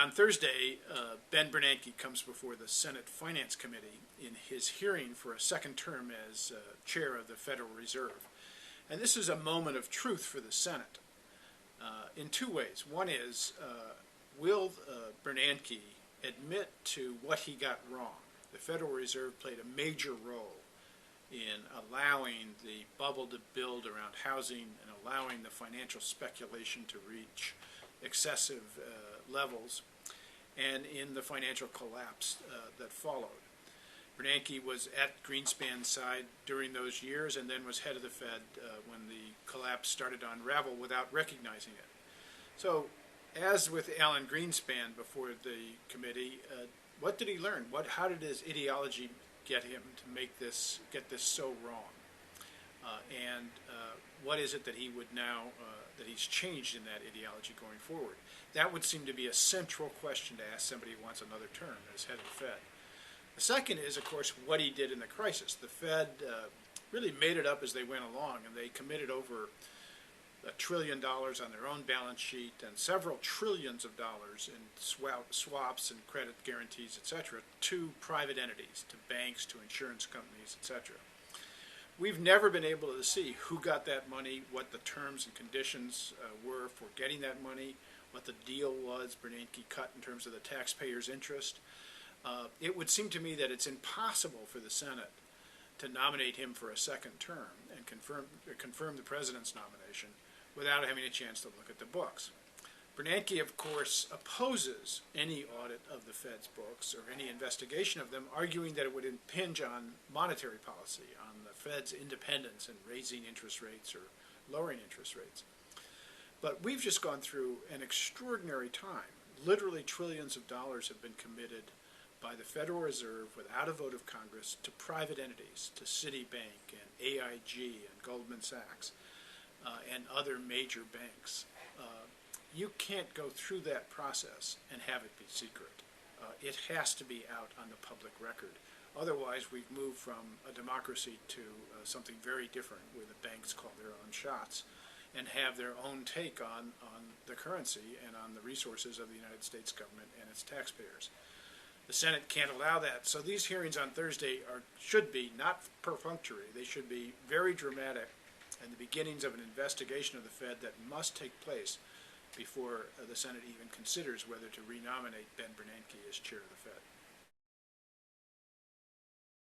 On Thursday, Ben Bernanke comes before the Senate Finance Committee in his hearing for a second term as chair of the Federal Reserve. And this is a moment of truth for the Senate in two ways. One is, will Bernanke admit to what he got wrong? The Federal Reserve played a major role in allowing the bubble to build around housing and allowing the financial speculation to reach excessive levels, and in the financial collapse that followed. Bernanke was at Greenspan's side during those years and then was head of the Fed when the collapse started to unravel without recognizing it. So, as with Alan Greenspan before the committee, what did he learn? How did his ideology get him to get this so wrong? And what is it that he would now, that he's changed in that ideology going forward? That would seem to be a central question to ask somebody who wants another term as head of the Fed. The second is, of course, what he did in the crisis. The Fed really made it up as they went along, and they committed over $1 trillion on their own balance sheet and several trillions of dollars in swaps and credit guarantees, etc., to private entities, to banks, to insurance companies, etc. We've never been able to see who got that money, what the terms and conditions were for getting that money, what the deal was Bernanke cut in terms of the taxpayers' interest. It would seem to me that it's impossible for the Senate to nominate him for a second term and confirm the president's nomination without having a chance to look at the books. Bernanke, of course, opposes any audit of the Fed's books or any investigation of them, arguing that it would impinge on monetary policy, on the Fed's independence in raising interest rates or lowering interest rates. But we've just gone through an extraordinary time. Literally trillions of dollars have been committed by the Federal Reserve without a vote of Congress to private entities, to Citibank and AIG and Goldman Sachs and other major banks. You can't go through that process and have it be secret. It has to be out on the public record. Otherwise, we've moved from a democracy to something very different, where the banks call their own shots and have their own take on the currency and on the resources of the United States government and its taxpayers. The Senate can't allow that. So these hearings on Thursday should be not perfunctory. They should be very dramatic and the beginnings of an investigation of the Fed that must take place before the Senate even considers whether to renominate Ben Bernanke as chair of the Fed.